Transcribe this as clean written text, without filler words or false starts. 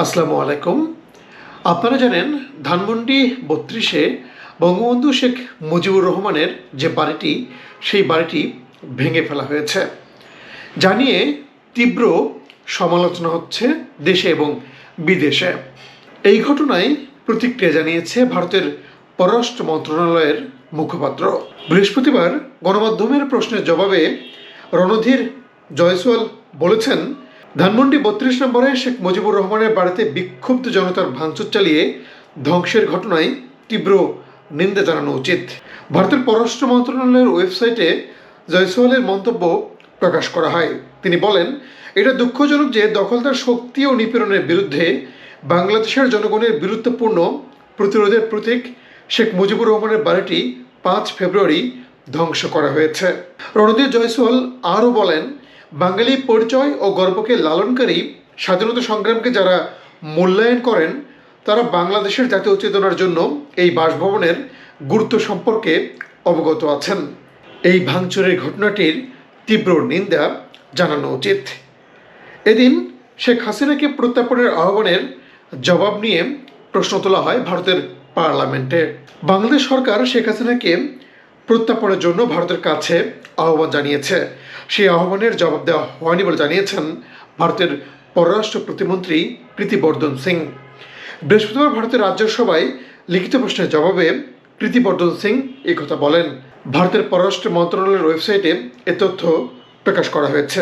আসসালামু আলাইকুম। আপনারা জানেন ধানমন্ডি ৩২-এ বঙ্গবন্ধু শেখ মুজিবুর রহমানের যে বাড়িটি, সেই বাড়িটি ভেঙে ফেলা হয়েছে। জানিয়ে তীব্র সমালোচনা হচ্ছে দেশে এবং বিদেশে। এই ঘটনায় প্রতিক্রিয়া জানিয়েছে ভারতের পররাষ্ট্র মন্ত্রণালয়ের মুখপাত্র। বৃহস্পতিবার গণমাধ্যমের প্রশ্নের জবাবে রণধীর জয়সওয়াল বলেছেন, ধানমন্ডি ৩২ নম্বরে শেখ মুজিবুর রহমানের বাড়িতে বিক্ষুব্ধ জনতার ভাঙচুর চালিয়ে ধ্বংসের ঘটনায় তীব্র নিন্দা জানানো উচিত। ভারতের পররাষ্ট্র মন্ত্রণালয়ের ওয়েবসাইটে জয়সওয়ালের মন্তব্য প্রকাশ করা হয়। তিনি বলেন, এটা দুঃখজনক যে দখলদার শক্তি ও নিপীড়নের বিরুদ্ধে বাংলাদেশের জনগণের বীরত্বপূর্ণ প্রতিরোধের প্রতীক শেখ মুজিবুর রহমানের বাড়িটি ৫ ফেব্রুয়ারি ধ্বংস করা হয়েছে। রণধীর জয়সওয়াল আরও বলেন, বাঙালি পরিচয় ও গর্বকে লালনকারী স্বাধীনতা সংগ্রামকে যারা মূল্যায়ন করেন তারা বাংলাদেশের জাতীয় চেতনার জন্য এই বাসভবনের গুরুত্ব সম্পর্কে অবগত আছেন। এই ভাঙচুরের ঘটনাটির তীব্র নিন্দা জানানো উচিত। এদিন শেখ হাসিনাকে প্রত্যাপনের আহ্বানের জবাব নিয়ে প্রশ্ন তোলা হয় ভারতের পার্লামেন্টে। বাংলাদেশ সরকার শেখ হাসিনাকে প্রত্যাপনের জন্য ভারতের কাছে আহ্বান জানিয়েছে। সেই আহ্বানের জবাব দেওয়া হয়নি বলে জানিয়েছেন ভারতের পররাষ্ট্র প্রতিমন্ত্রী কীর্তিবর্ধন সিং। বৃহস্পতিবার ভারতের রাজ্যসভায় লিখিত প্রশ্নের জবাবে কীর্তিবর্ধন সিং এই কথা বলেন। ভারতের পররাষ্ট্র মন্ত্রণালয়ের ওয়েবসাইটে এ তথ্য প্রকাশ করা হয়েছে।